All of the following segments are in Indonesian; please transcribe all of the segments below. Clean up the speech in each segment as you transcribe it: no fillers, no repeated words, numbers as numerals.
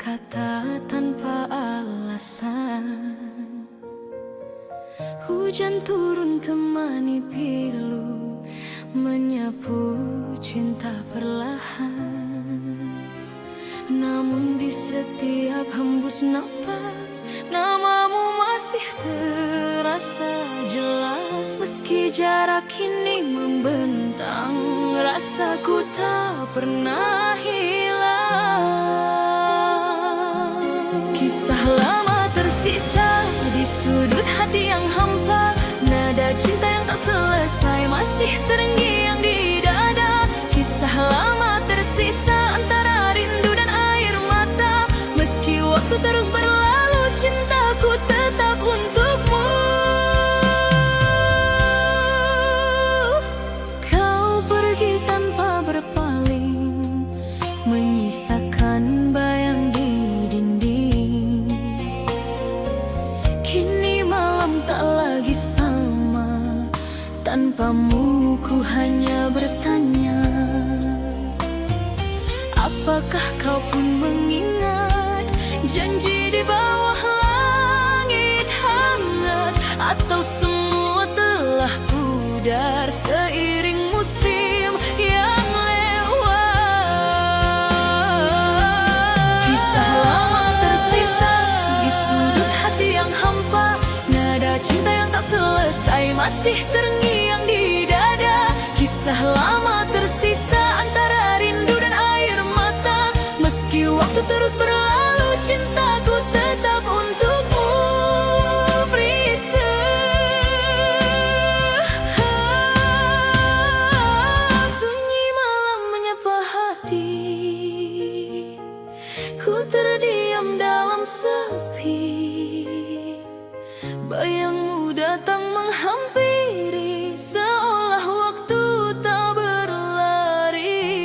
berkata tanpa alasan. Hujan turun temani pilu, menyapu cinta perlahan. Namun di setiap hembus nafas, namamu masih terasa jelas. Meski jarak kini membentang, rasaku tak pernah hilang. Kisah lama tersisa di sudut hati yang hampa, nada cinta yang tak selesai masih terngiang di dada. Kisah lama tersisa antara rindu dan air mata. Meski waktu terus berlalu, cintaku tetap untukmu. Kau pergi tanpa berpaling, menyisakan bayang di dinding. Kini malam tak lagi sama, tanpamu ku hanya bertanya. Apakah kau pun mengingat janji di bawah langit hangat? Atau semua telah pudar seiring musim yang lewat? Kisah lama tersisa di sudut hati yang hampa, nada cinta yang tak selesai masih terngiang di dada. Kisah lama tersisa antara rindu dan air mata. Meski waktu terus berlalu, cintaku tetap untukmu, Prita. Sunyi malam menyapa hati, ku terdiam dalam sepi. Bayangmu datang menghampiri, seolah waktu tak berlari.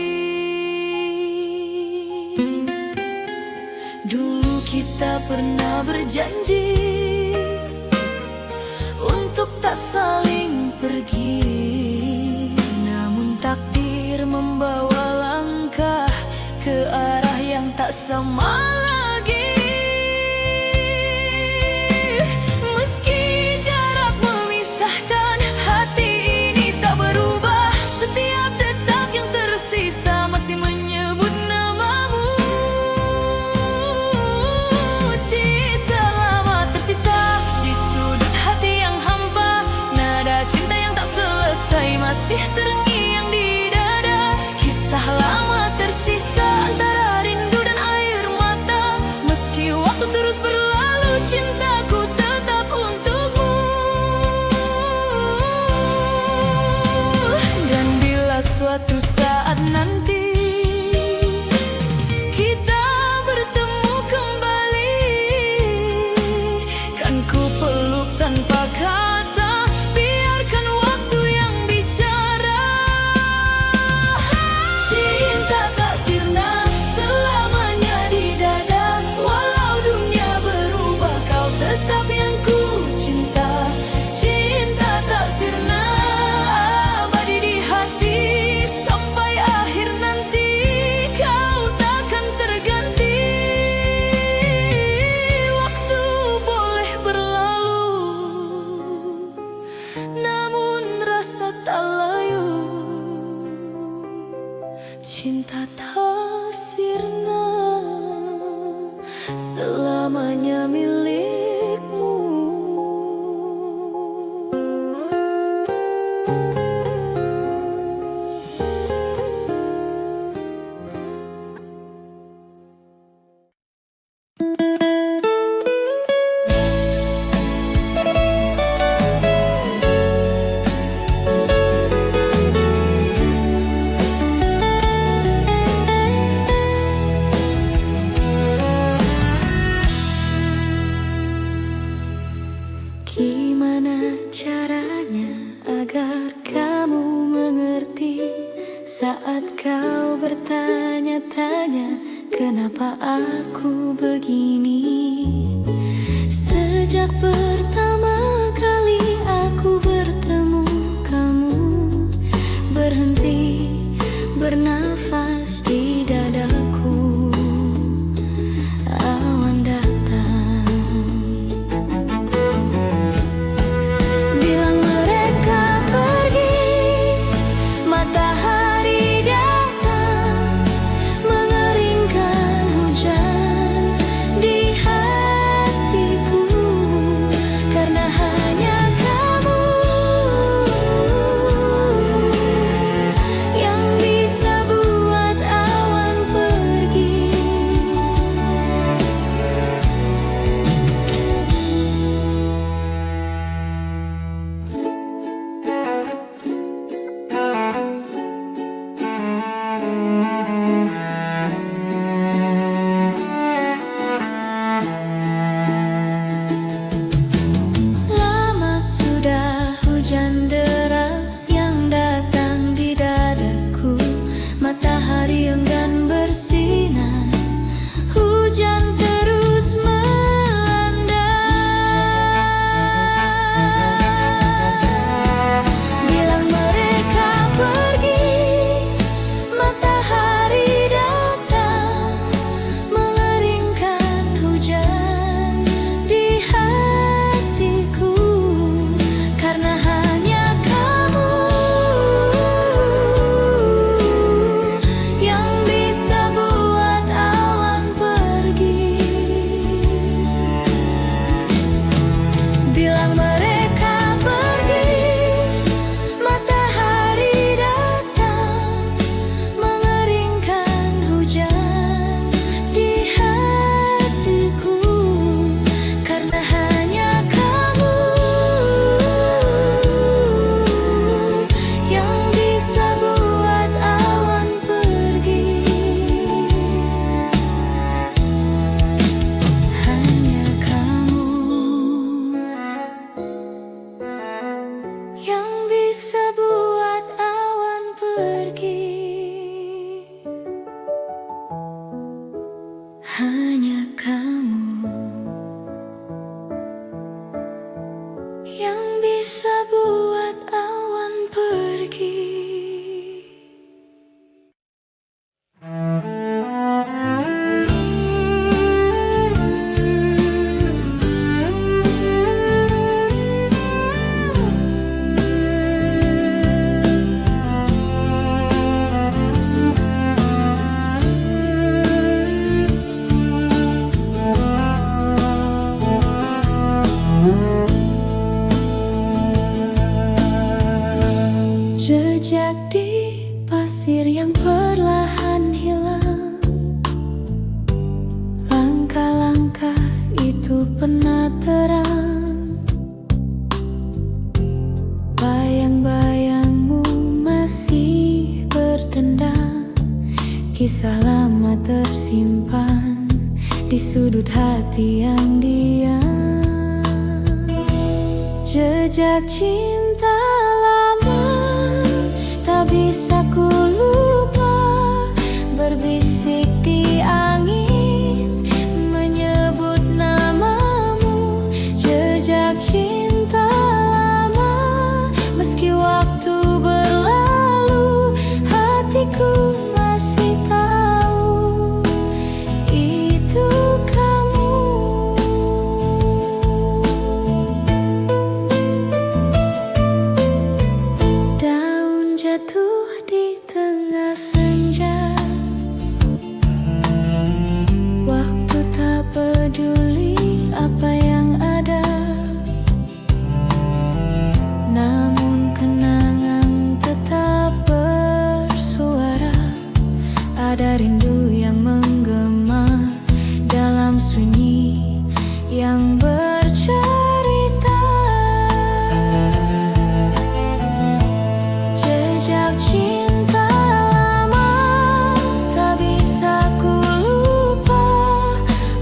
Dulu kita pernah berjanji untuk tak saling pergi, namun takdir membawa langkah ke arah yang tak sama lagi. Meski jarak memisahkan, hati ini tak berubah. Setiap detak yang tersisa masih menyebut namamu. Kisah lama tersisa di sudut hati yang hampa, nada cinta yang tak selesai masih terngiang di dada. Kisah lama tersisa antara rindu dan air mata. Meski waktu terus berlalu, cintaku tetap untukmu. Dan bila suatu saat nanti kita bertemu kembali, kan ku peluk tanpa kata, biarkan waktu yang bicara. Cinta tak sirna selamanya di dada. Walau dunia berubah, kau tetap yang ku cinta. Cinta tak sirna, abadi di hati. Sampai akhir nanti kau takkan terganti. Waktu boleh berlalu, namun rasa tak layu. Cinta tak sirna, selamanya milikmu. Gimana caranya agar kamu mengerti saat kau bertanya-tanya kenapa aku begini? Sejak pertama kali aku bertemu kamu, berhenti bernafas di dadaku. bisa buat awan pergi. Jejak di pasir yang perlahan hilang, langkah-langkah itu pernah terang. Bayang-bayangmu masih berdendang, kisah lama tersimpan di sudut hati yang diam. Jejak cinta lama tak bisa ku lupa, berbisik di angin, menyebut namamu. Jejak cinta lama, meski waktu berlalu, hatiku masih tahu itu kamu. Daun jatuh di tengah senja, waktu tak peduli apa yang ada, namun kenangan tetap bersuara. Ada rindu yang menggema dalam sunyi yang bercerita. Jejak cinta lama tak bisa ku lupa,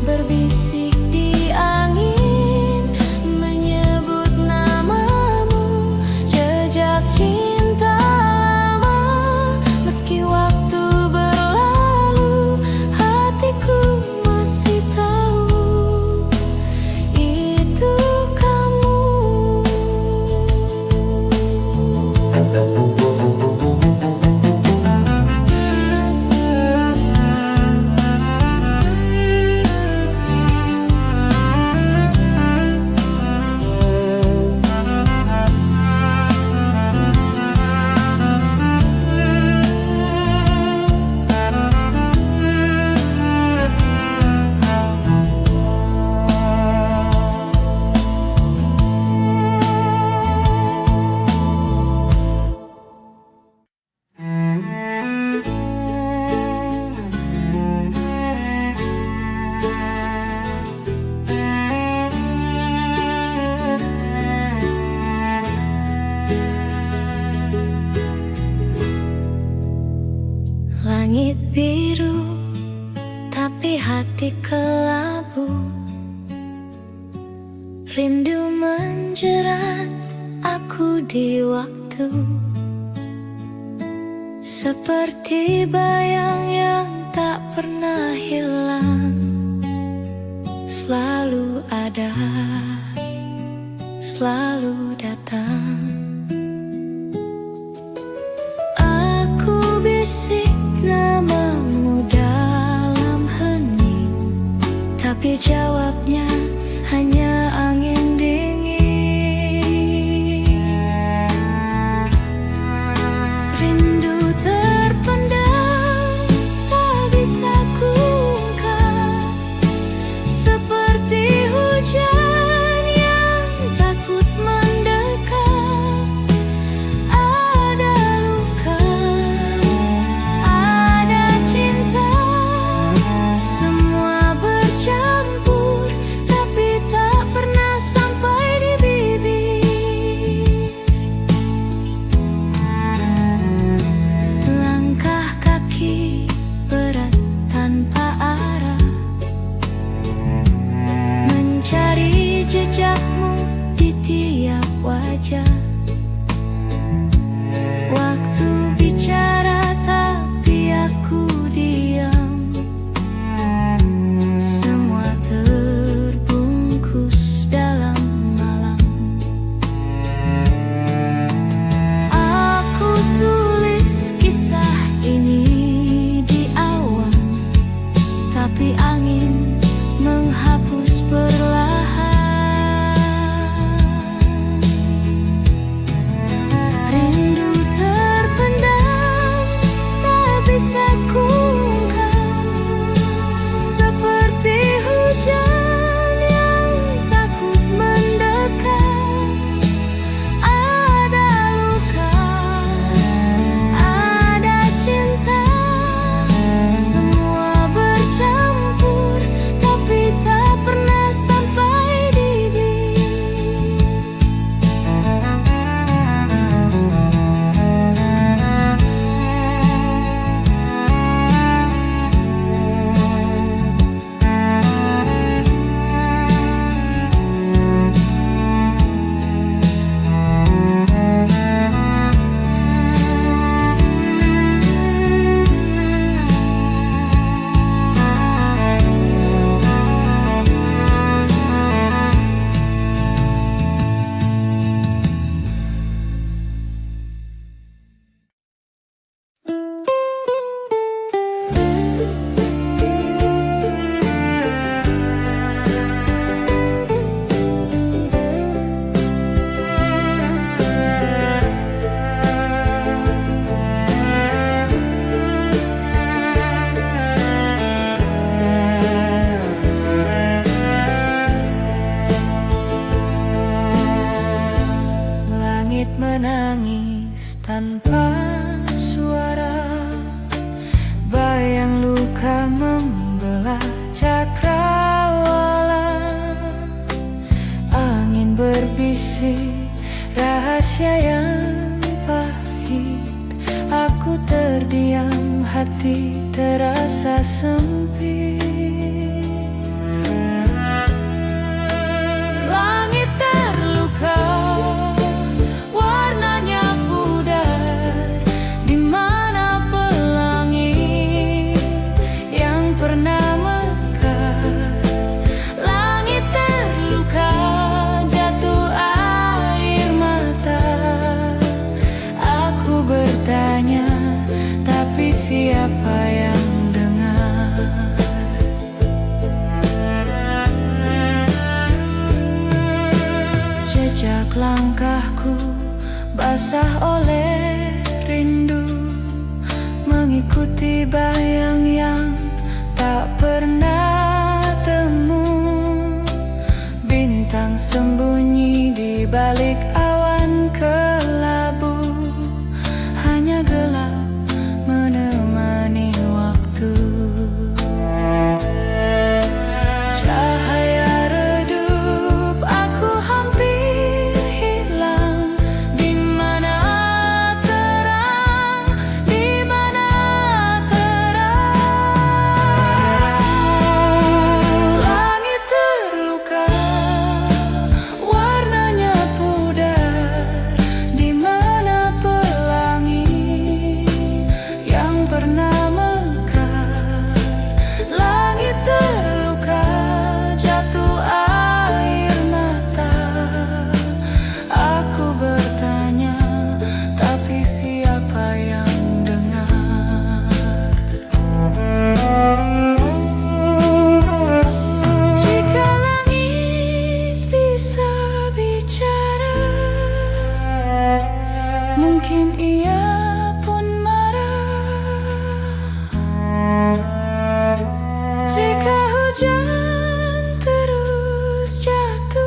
berbisik di angin, menyebut namamu. Jejak cinta lama, meski waktu berlalu, hatiku masih tahu itu kamu. Langit biru, tapi hati kelabu. Rindu menjerat aku di waktu, seperti bayang yang tak pernah hilang. Selalu ada, selalu datang. Aku bisik namamu dalam hening, tapi jawabnya hanya angin dingin. Rindu terpendam, tak bisa kuungkap, seperti hujan yang takut mendekat. Ada luka, ada cinta, semua bercampur, tapi tak pernah sampai di bibir. Langkah kaki berat tanpa arah, mencari jejakmu di tiap wajah. Waktu bicara tapi aku diam, semua terbungkus dalam malam. Langit menangis tanpa suara, bayang luka membelah cakrawala. Angin berbisik rahasia yang pahit, aku terdiam, hati terasa sempit. Langit terluka, warnanya pudar, di mana pelangi yang pernah mekar. Langit terluka, jatuh air mata. Aku bertanya, tapi siapa yang dengar? Jejak langkahku basah oleh rindu, mengikuti bayang yang tak pernah temu. Bintang sembunyi di balik awan kelabu, hanya gelap menemani waktu. Cahaya redup, aku hampir hilang. Di mana terang, di mana terang. Langit terluka, warnanya pudar, di mana pelangi yang pernah mekar. Langit terluka, jatuh air mata. Aku bertanya, tapi siapa yang dengar? Jika langit bisa bicara, mungkin ia pun marah. Jika hujan terus jatuh,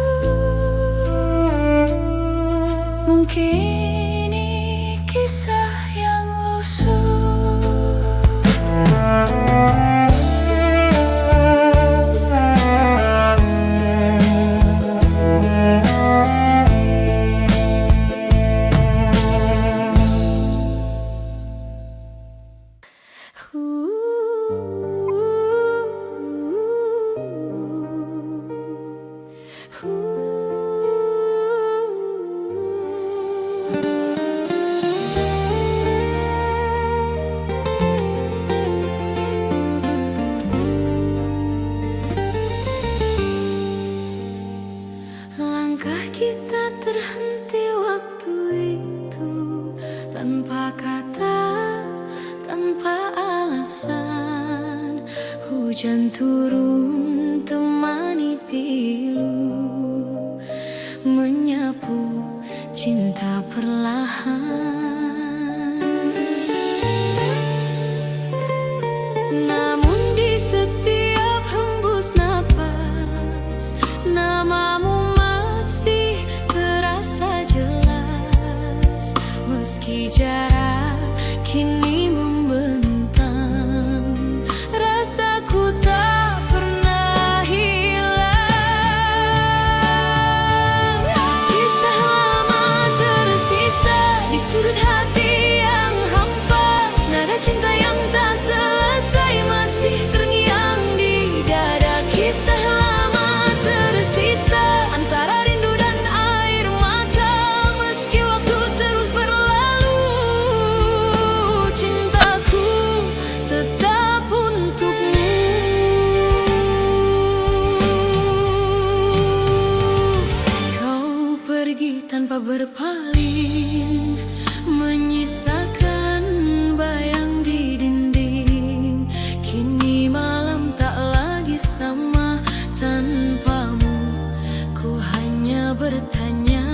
mungkin ini kisah yang lusuh. Langkah kita terhenti waktu itu, tanpa kata, tanpa alasan. Hujan turun temani pilu, menyapu cinta perlahan. Namun di setiap hembus napas, namamu masih terasa jelas. Meski jarak kini membentang, rasaku tak pernah hilang. Kisah lama tersisa di sudut hati yang hampa, nada cinta yang tak selesai masih terngiang di dada. Kisah lama tersisa antara rindu dan air mata, meski waktu terus berlalu, cintaku tetap untukmu. Kau pergi tanpa berpaling, menyisakan bayang di dinding. Kini malam tak lagi sama tanpamu, ku hanya bertanya,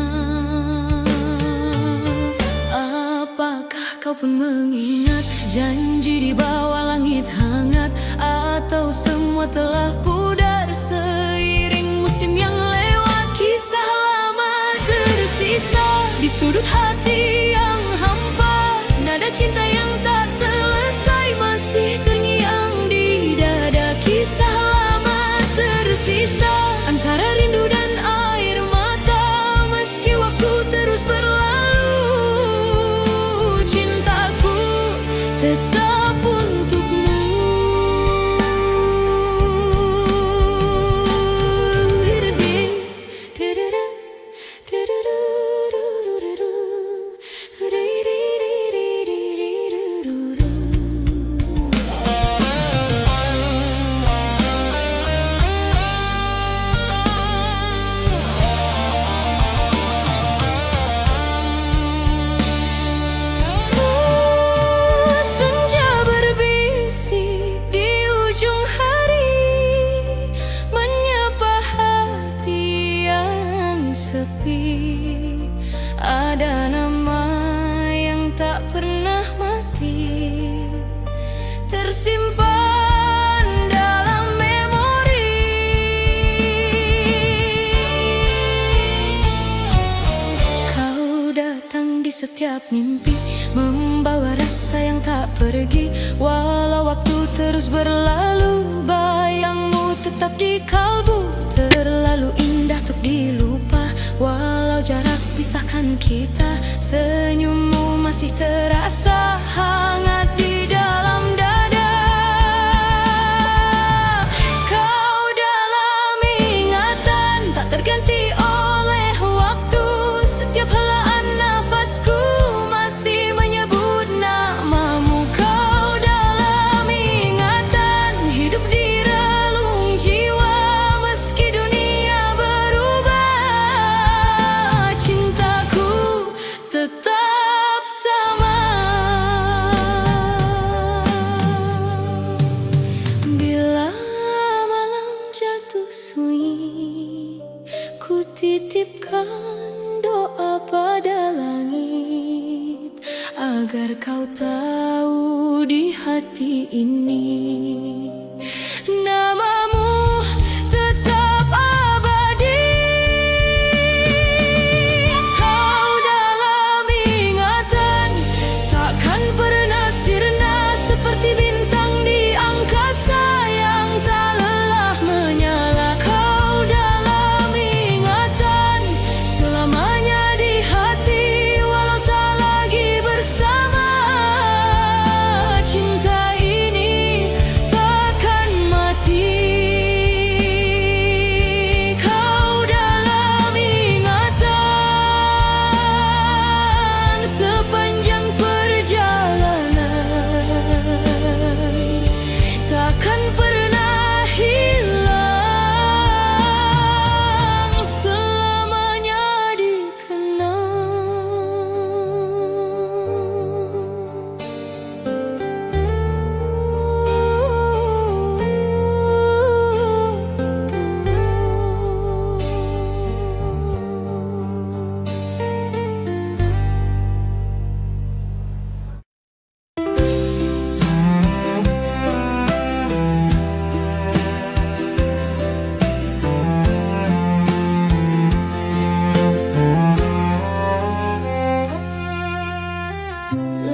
apakah kau pun mengingat janji di bawah langit hangat? Atau semua telah pudar seiring musim yang lewat? Kisah lama tersisa di sudut hati yang hampa. Nada cinta yang tak selesai masih terngiang di dada. Kisah lama tersisa antara rindu dan air mata. Meski waktu terus berlalu, cintaku tetap untukmu. Senja berbisik di ujung hari, menyapa hati yang sepi. Ada nama yang tak pernah mati, tersimpan dalam memori. Kau datang di setiap mimpi, membawa rasa yang tak pergi. Walau waktu terus berlalu, bayangmu tetap di kalbu. Terlalu indah untuk dilupa, walau jarak pisahkan kita. Senyummu masih terasa hangat di dalam dada. Kau dalam ingatan, tak terganti oleh waktu. Setiap helaan nafasku masih menyebut namamu. Kau dalam ingatan, hidup di relung jiwa. Meski dunia berubah, cintaku tetap sama. Bila malam jatuh sunyi, ku titipkan doa pada langit, agar kau tahu di hati ini namamu tetap abadi. Kau dalam ingatan, takkan pernah sirna. Seperti bintang di angkasa yang tak lelah menyala. Kau dalam ingatan, selamanya di hati. Walau tak lagi bersama, cinta ini takkan mati. Kau dalam ingatan, sepanjang perjalanan takkan pernah hilang, selamanya dikenang.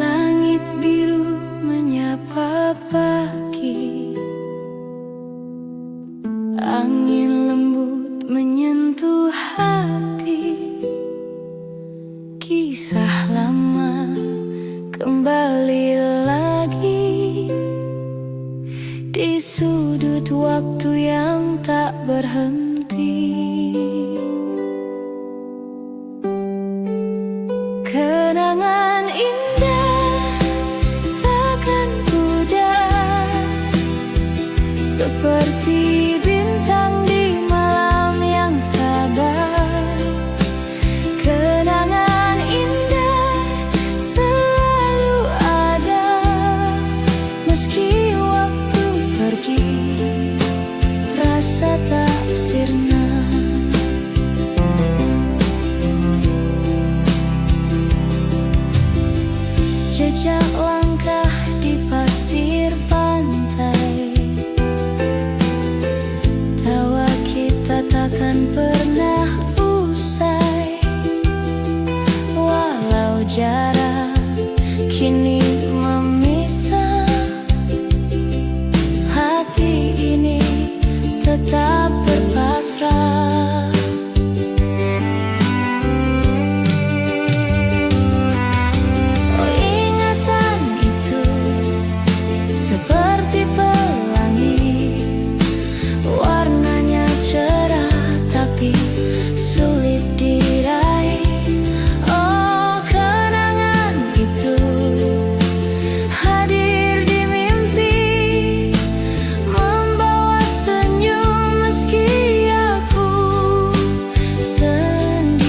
Langit biru menyapa pagi, angin lembut menyentuh hati. Kisah lama kembali lagi di sudut waktu yang tak berhenti. Kenangan indah takkan pudar, seperti bintang di malam yang sabar. Kenangan indah selalu ada, meski waktu pergi, rasa tak sirna. jarak kini memisah. Hati ini tetap berpasrah. Oh, ingatan itu seperti pelangi, warnanya cerah tapi sulit diraih. Oh, kenangan itu hadir di mimpi, membawa senyum meski aku sendiri.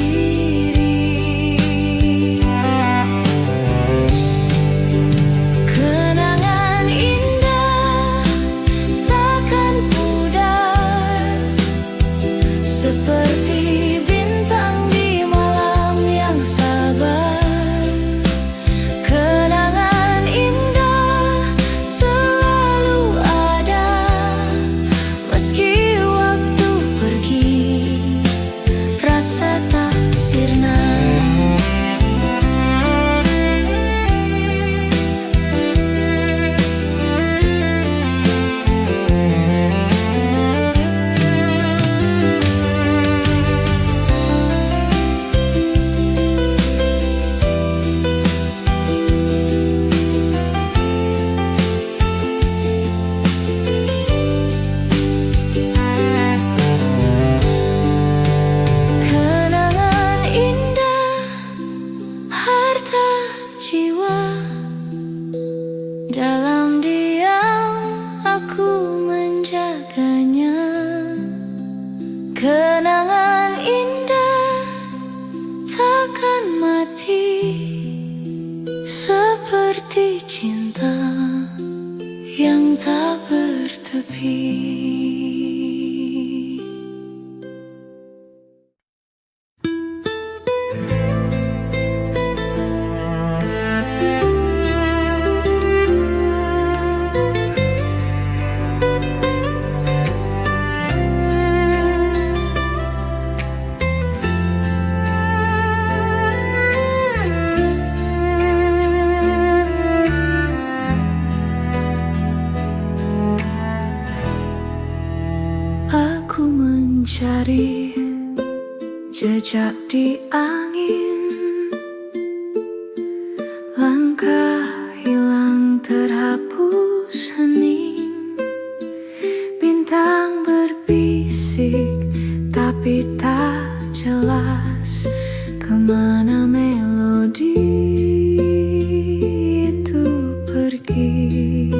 Kenangan indah takkan pudar, seperti bintang di malam yang sabar. Kenangan indah selalu ada, meski waktu pergi, rasa tak sirna. Kenangan indah, harta jiwa, dalam diam aku menjaganya. Kenangan indah takkan mati, seperti cinta yang tak bertepi. Aku mencari jejak di angin, langkah hilang terhapus hening. Bintang berbisik tapi tak jelas kemana melodi itu pergi.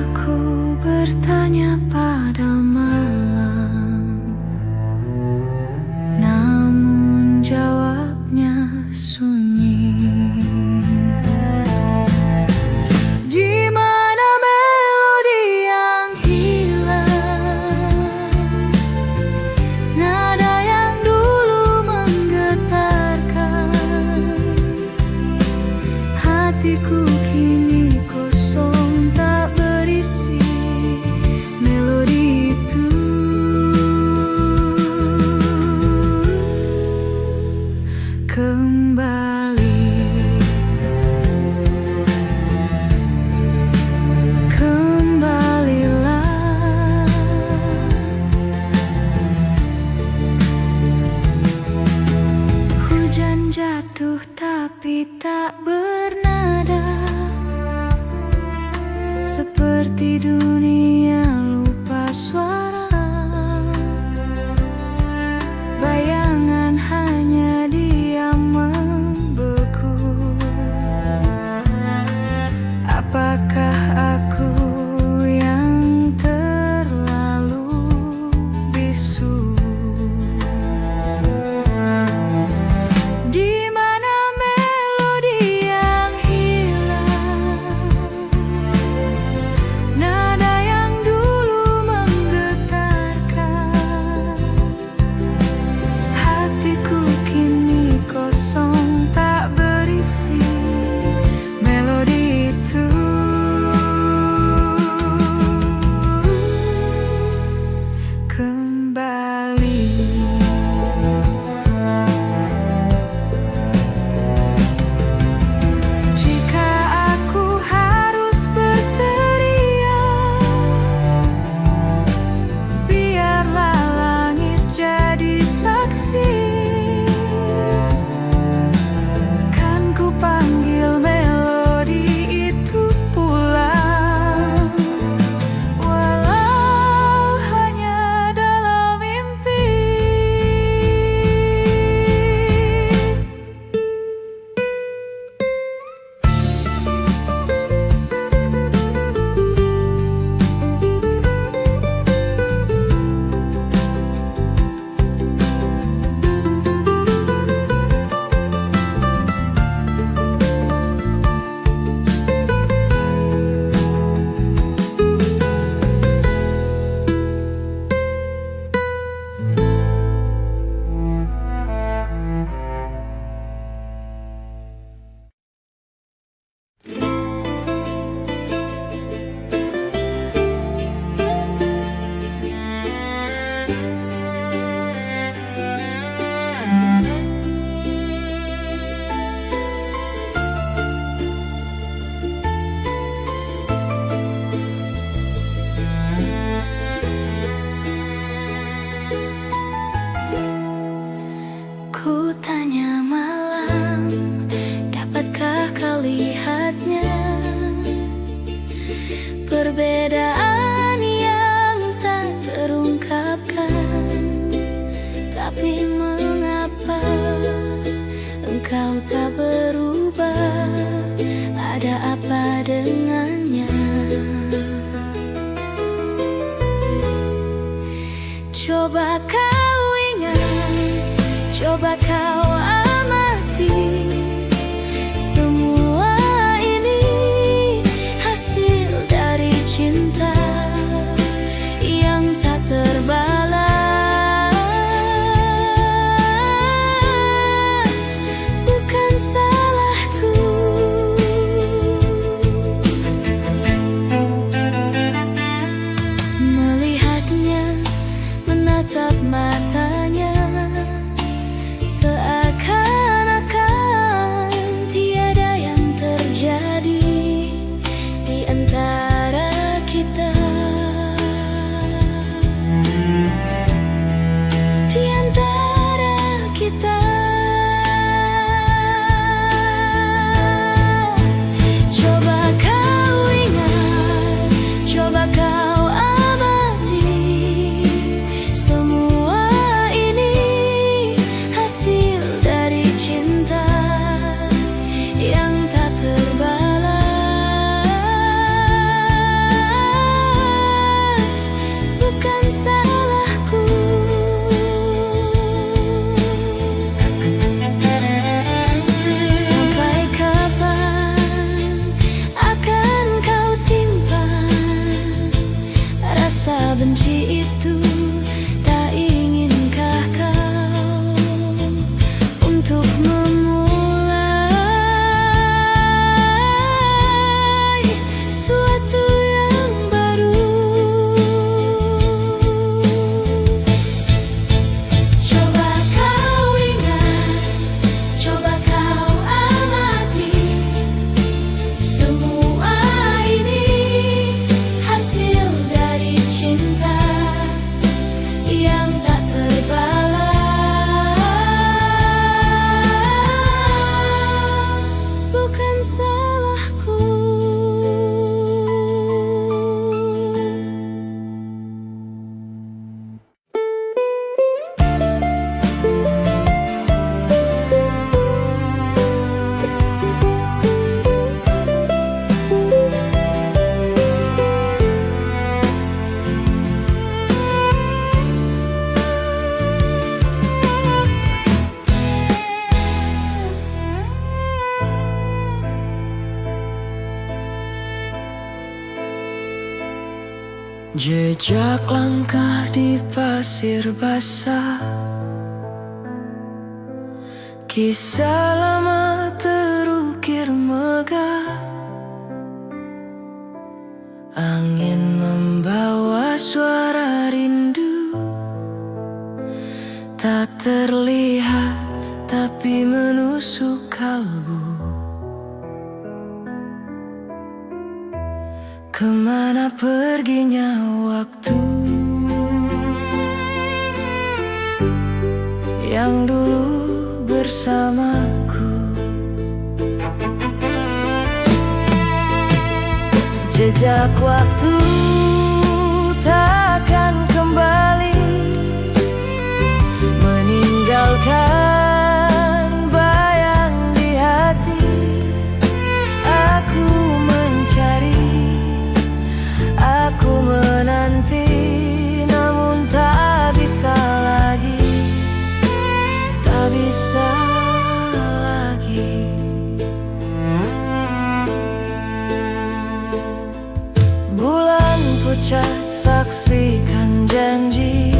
Aku bertanya pada malam, namun jawabnya sunyi. Di mana melodi yang hilang, nada yang dulu menggetarkan hatiku kini kosong tak berisi melodi itu. Kembali, kembalilah. Hujan jatuh tapi tak bernada, seperti dunia lupa suara. Bayangan hanya diam membeku. Apakah aku yang terlalu bisu? Di mana melodi yang hilang, nada yang dulu menggetarkan kau tak berubah, ada apa dengannya? Coba kau ingat, coba kau amati, semua ini hasil dari cinta yang tak terbalas. Bukan salahku melihatnya, menatap matanya, seakan-akan tiada yang terjadi di antara kita. Di antara kita. Coba kau ingat, coba kau amati, semua ini hasil dari cinta yang tak terbalas. Bukan salahku. Sampai kapan akan kau simpan rasa benci itu? Tak inginkah kau untuk memulai suatu yang baru? Coba kau ingat, coba kau amati, semua ini hasil dari cinta yang tak terbalas. Bukan salahku. Jejak langkah di pasir basah, kisah lama terukir megah. Angin membawa suara rindu, tak terlihat tapi menusuk kalbu. Kemana perginya waktu yang dulu bersamaku? Jejak waktu takkan kembali meninggalkan bayang di hati. Aku mencari, aku menanti, namun tak bisa lagi, tak bisa lagi. Bulan pucat saksikan janji,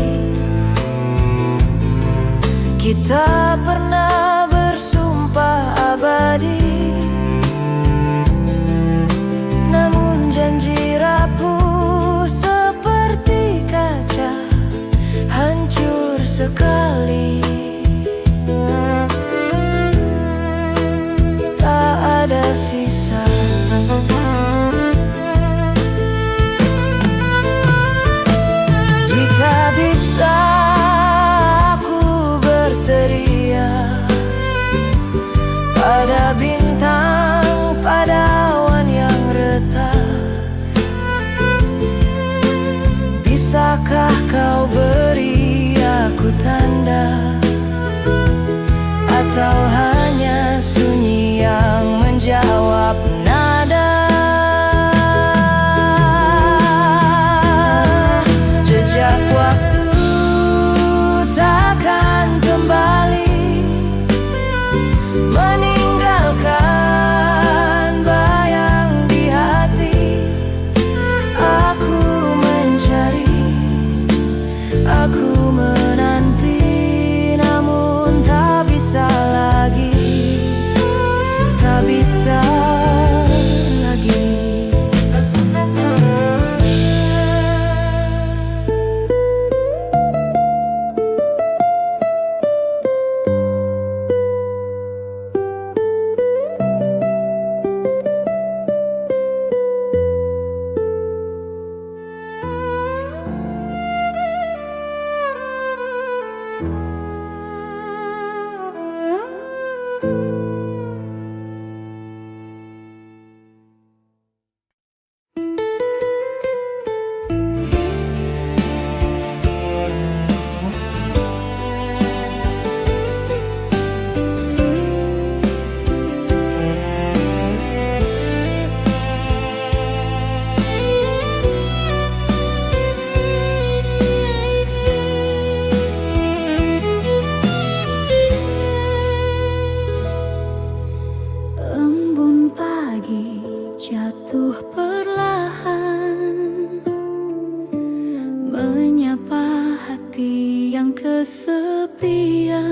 kita pernah bersumpah abadi. Namun janji rapuh seperti kaca, hancur sekali. Tak ada sisa. Jika bisa aku berteriak pada bintang, pada awan yang retak, bisakah kau beri aku tanda, atau hanya bisa lagi. Embun pagi jatuh perlahan, menyapa hati yang kesepian.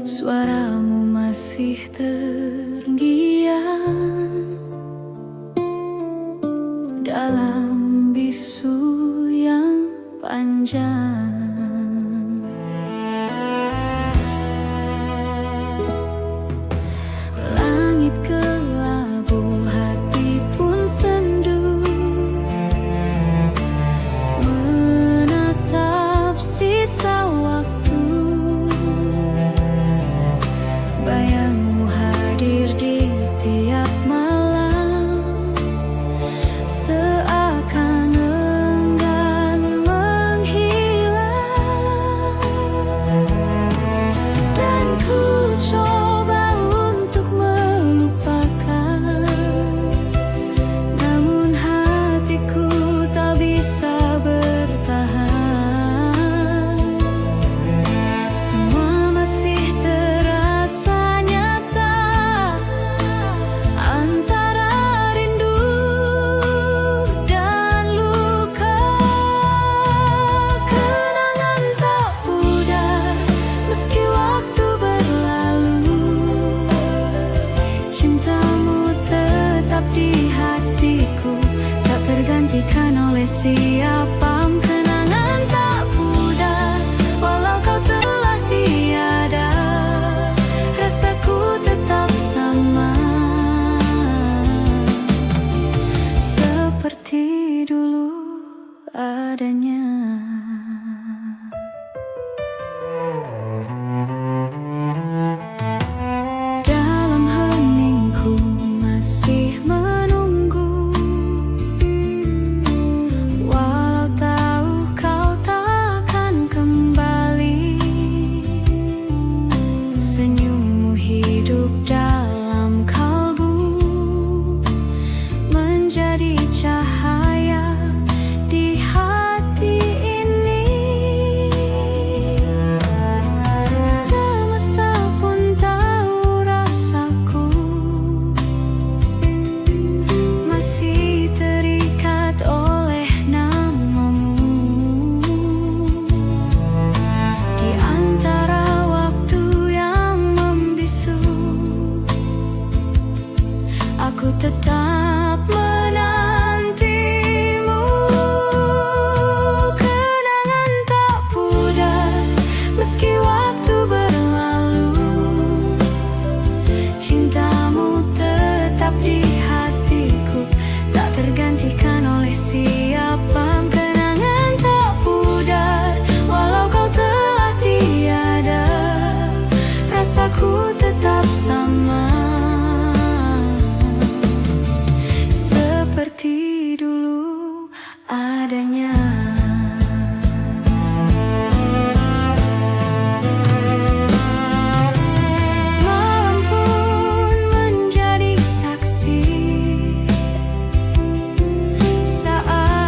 Suaramu masih terngiang dalam bisu yang panjang. Langit kelabu, hati pun sendu, menatap sisa waktu. Bayangmu hadir di tiap malam, seakan enggan menghilang. Dan ku coba untuk melupakan, namun hatiku tak bisa bertahan. Semua masih terasa nyata, antara rindu dan luka. Kenangan tak pudar meski waktu berlalu, cintamu tetap di hatiku, tak tergantikan oleh siapa. Kenangan tak pudar walau kau telah tiada, rasaku tetap sama, seperti dulu adanya. Dalam heningku masih menunggu, walau tahu kau takkan kembali. Senyummu hidup dalam kalbu, menjadi cahaya di hati ini. Semesta pun tahu rasaku masih terikat oleh namamu. Di antara waktu yang membisu, aku tetap menantimu. Kenangan tak pudar meski waktu berlalu, cintamu tetap di hatiku, tak tergantikan oleh siapa. Kenangan tak pudar walau kau telah tiada, rasaku tetap sama, seperti dulu adanya. Malam pun menjadi saksi saat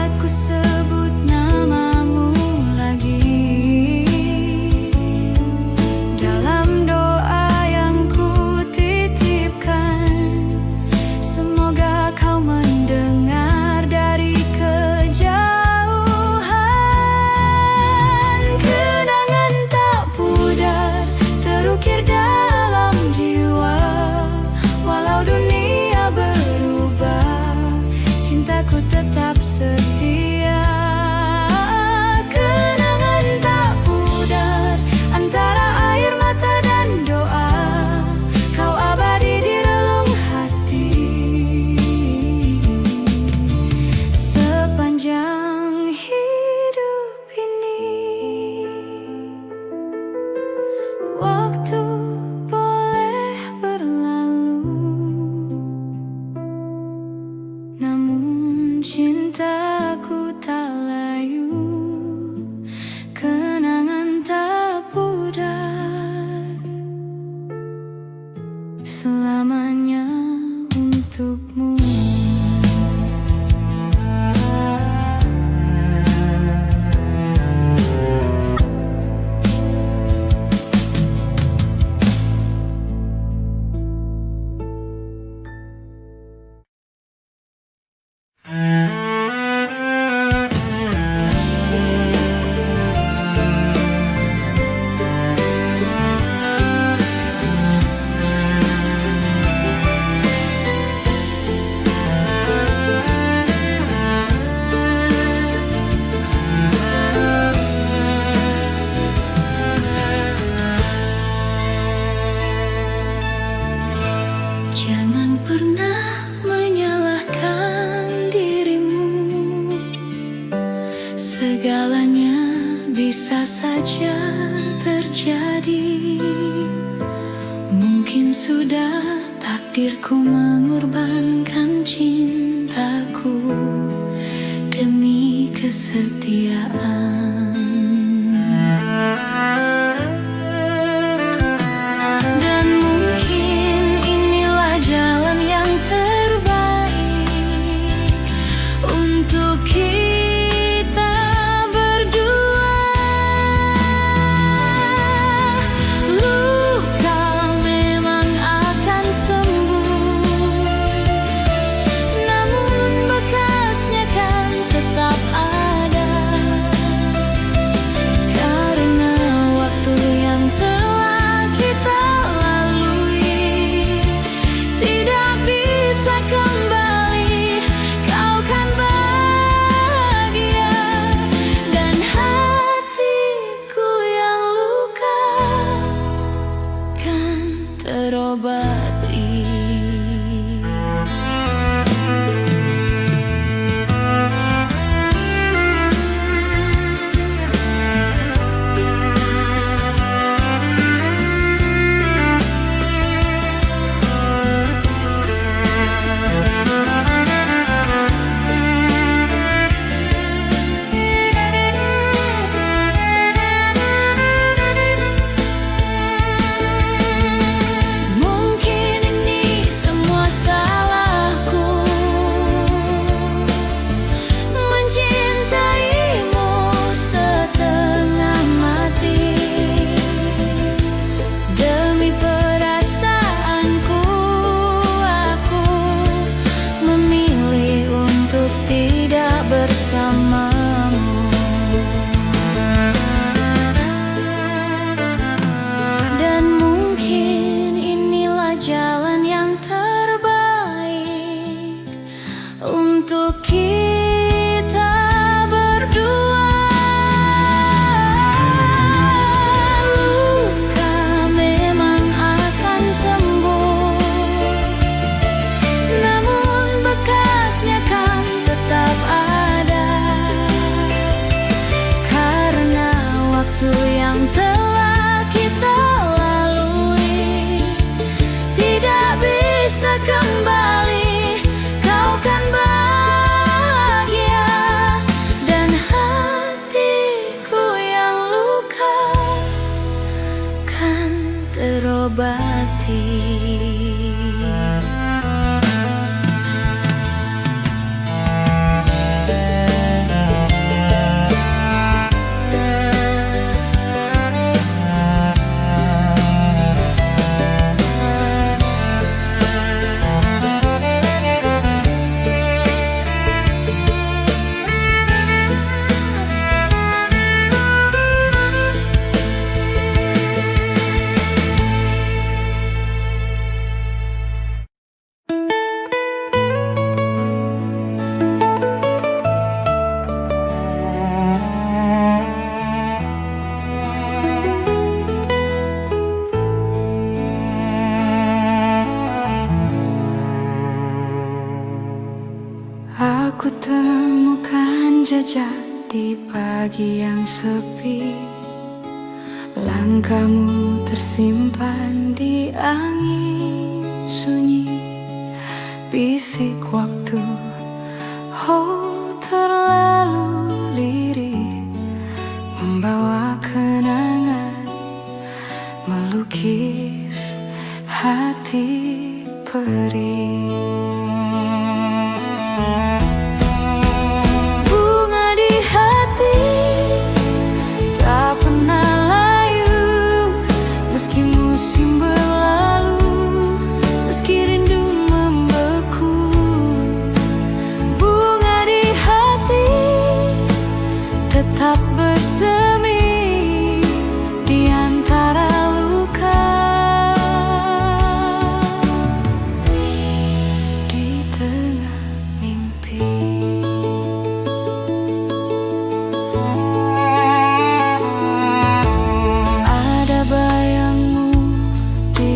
Waktu boleh berlalu, namun cintaku tak layu. Kenangan tak pudar selamanya untukmu. Jangan pernah menyalahkan dirimu, segalanya bisa saja terjadi. Mungkin sudah takdirku mengorbankan cintaku demi kesetiaan. Dan mungkin inilah jalan yang terbaik untuk kita berdua. Luka memang akan sembuh, namun bekasnya kan tetap ada. Karena waktu yang telah kita lalui tidak bisa kembali. Kau kan bahagia dan hatiku yang luka kan terobati. Mungkin ini semua salahku, mencintaimu setengah mati. Demi perasaanku, aku memilih untuk tidak bersamamu. Dan mungkin inilah jalan yang terbaik untuk kita berdua. Luka memang akan sembuh, namun bekasnya kan tetap ada. Karena waktu yang telah kita lalui tidak bisa kembali. Kau kan bahagia dan hatiku yang luka kan terobati. Aku temukan jejak di pagi yang sepi. Langkahmu tersimpan di angin sunyi, bisik waktu. Oh, terlalu lirih, membawa kenangan, melukis hati perih. Bunga di hati tak pernah layu, meski musim berlalu, meski rindu membeku. Bunga di hati tetap bersemi di antara luka, di tengah mimpi. Ada bayangmu di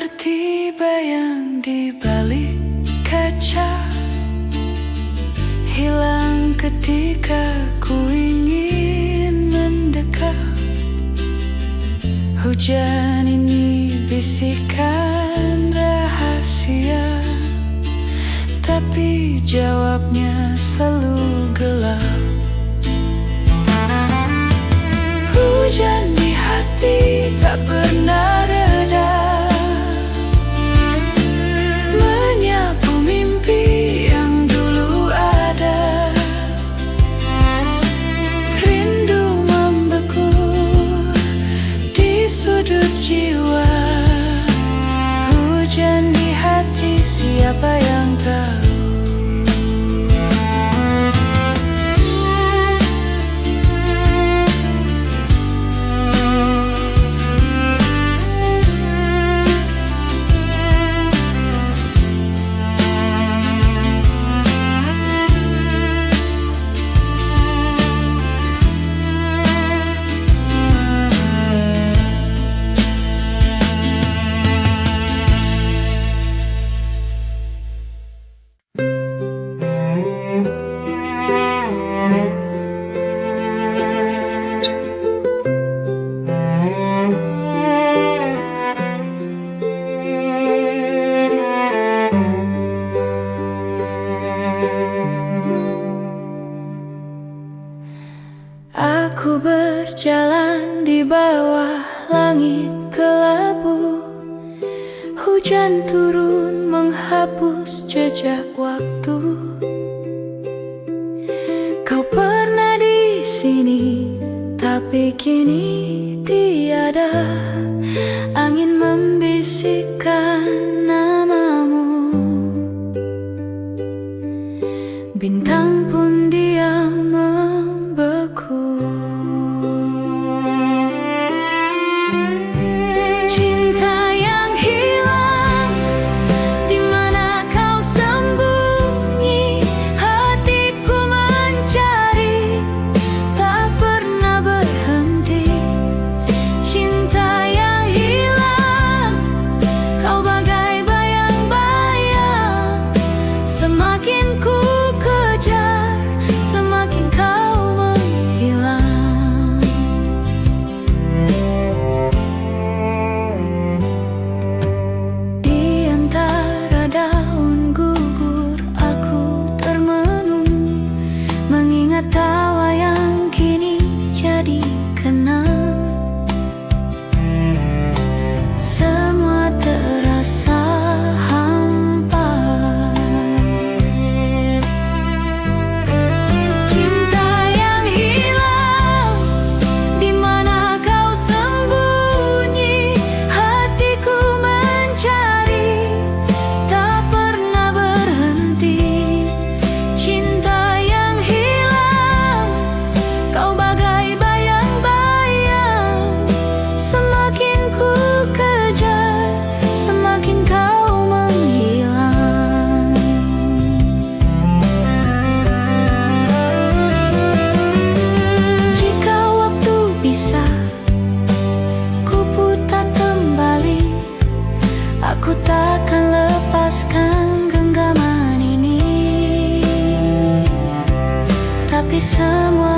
seperti bayang di balik kaca, hilang ketika ku ingin mendekat. Hujan ini bisikan rahasia, tapi jawabnya selalu gelap. Hujan di hati tak pernah reda, menyapu mimpi yang dulu ada. Rindu membeku di sudut jiwa. Hujan di hati, siapa yang tahu? Aku berjalan di bawah langit kelabu. Hujan turun menghapus jejak waktu. Kau pernah di sini, tapi kini tiada. Angin membisikkan namamu, bintang pun diam membeku. Cinta yang hilang, di mana kau sembunyi? Hatiku mencari, tak pernah berhenti. Cinta yang hilang, kau bagai bayang-bayang. Semakin ku kejar, semakin kau menghilang. Di antara daun gugur aku termenung, mengingat tawa yang kini jadi kenang. Semua terasa hampa. Cinta yang hilang, di mana kau sembunyi? Hatiku mencari, tak pernah berhenti. Cinta yang hilang, kau bagai bayang-bayang. Semakin ku kejar, semakin kau menghilang. Jika waktu bisa ku putar kembali, aku takkan lepaskan genggaman ini. Tapi semua